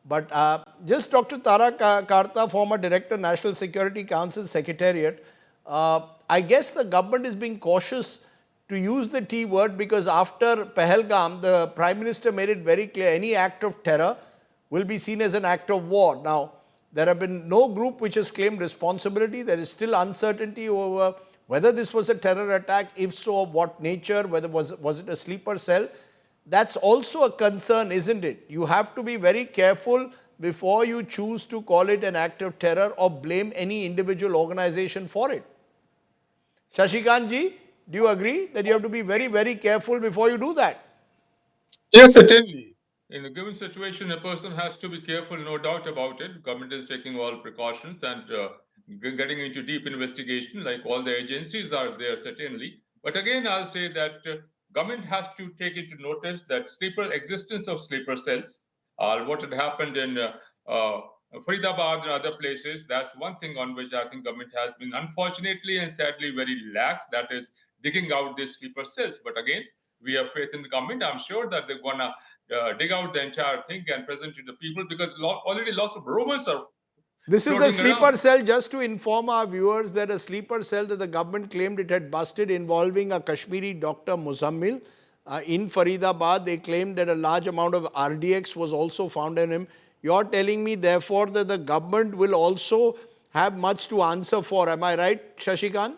But just Dr. Tara Kartha, former Director, National Security Council Secretariat, I guess the government is being cautious to use the T word because after Pahalgam, the Prime Minister made it very clear any act of terror will be seen as an act of war. Now, there have been no group which has claimed responsibility. There is still uncertainty over whether this was a terror attack, if so, of what nature, whether was it a sleeper cell. That's also a concern, isn't it? You have to be very careful before you choose to call it an act of terror or blame any individual organization for it. Shashikant ji, do you agree that you have to be very, very careful before you do that? Yes, certainly. In a given situation, a person has to be careful, no doubt about it. Government is taking all precautions and getting into deep investigation, like all the agencies are there, certainly. But again, I'll say that government has to take into notice that existence of sleeper cells, what had happened in Faridabad and other places, that's one thing on which I think government has been unfortunately and sadly very lax, that is digging out these sleeper cells. But again, we have faith in the government. I'm sure that they're going to dig out the entire thing and present it to the people because already lots of rumors are This is the sleeper around. cell, just to inform our viewers that a sleeper cell that the government claimed it had busted involving a Kashmiri doctor Muzammil in Faridabad. They claimed that a large amount of RDX was also found in him. You're telling me therefore that the government will also have much to answer for. Am I right, Shashikant?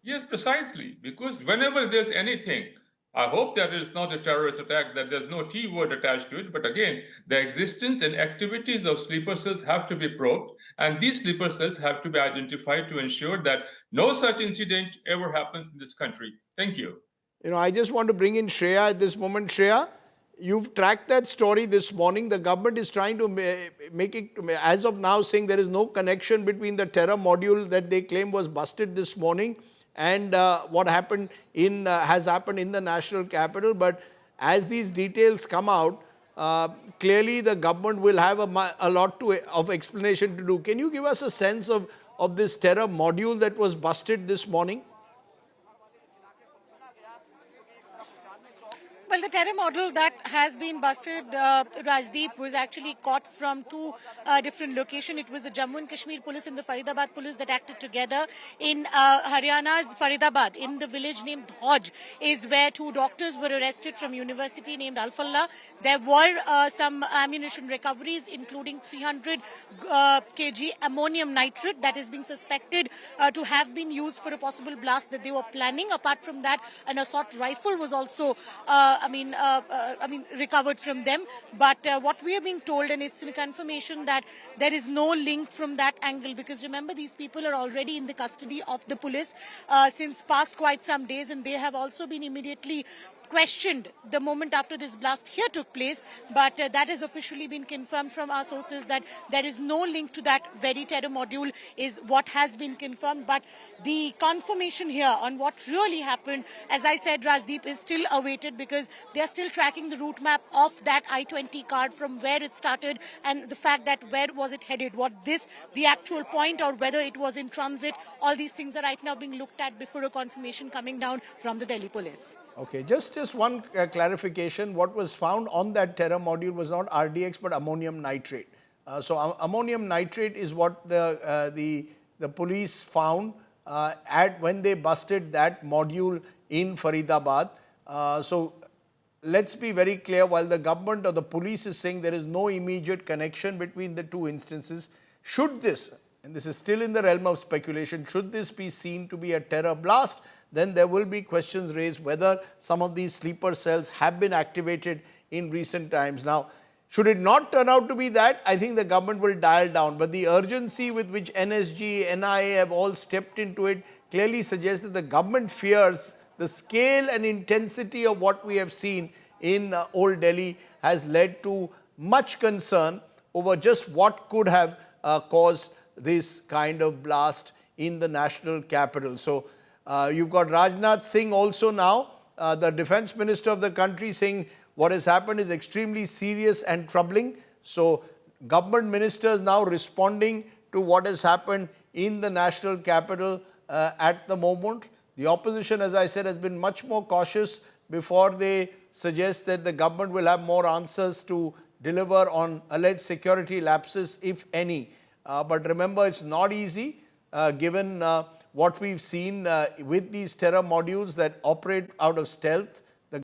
Yes, precisely. Because whenever there's anything, I hope that it's not a terrorist attack, that there's no T word attached to it. But again, the existence and activities of sleeper cells have to be probed, and these sleeper cells have to be identified to ensure that no such incident ever happens in this country. Thank you. I just want to bring in Shreya at this moment. Shreya, you've tracked that story this morning. The government is trying to make it, as of now, saying there is no connection between the terror module that they claim was busted this morning and what happened has happened in the national capital. But as these details come out, clearly the government will have a lot of explanation to do. Can you give us a sense of this terror module that was busted this morning? Well, the terror model that has been busted, Rajdeep, was actually caught from two different locations. It was the Jammu and Kashmir police and the Faridabad police that acted together. In Haryana's Faridabad, in the village named Hodge, is where two doctors were arrested from university named Al-Falah. There were some ammunition recoveries, including 300 kg ammonium nitrate that is being suspected to have been used for a possible blast that they were planning. Apart from that, an assault rifle was also recovered from them. But what we are being told, and it's a confirmation that there is no link from that angle, because remember, these people are already in the custody of the police since past quite some days, and they have also been immediately questioned the moment after this blast here took place. But that has officially been confirmed from our sources that there is no link to that very terror module is what has been confirmed. But the confirmation here on what really happened, as I said, Rajdeep, is still awaited because they are still tracking the route map of that I-20 card from where it started and the fact that where was it headed, the actual point, or whether it was in transit. All these things are right now being looked at before a confirmation coming down from the Delhi police. Okay, just one clarification. What was found on that terror module was not RDX but ammonium nitrate. So ammonium nitrate is what the police found when they busted that module in Faridabad. So let's be very clear, while the government or the police is saying there is no immediate connection between the two instances, should this, and this is still in the realm of speculation, should this be seen to be a terror blast, then there will be questions raised whether some of these sleeper cells have been activated in recent times. Now, should it not turn out to be that, I think the government will dial down. But the urgency with which NSG, NIA have all stepped into it clearly suggests that the government fears the scale and intensity of what we have seen in Old Delhi has led to much concern over just what could have caused this kind of blast in the national capital. So, you've got Rajnath Singh also now, the defense minister of the country, saying what has happened is extremely serious and troubling. So government ministers now responding to what has happened in the national capital at the moment. The opposition, as I said, has been much more cautious before they suggest that the government will have more answers to deliver on alleged security lapses, if any. But remember, it's not easy given what we've seen with these terror modules that operate out of stealth.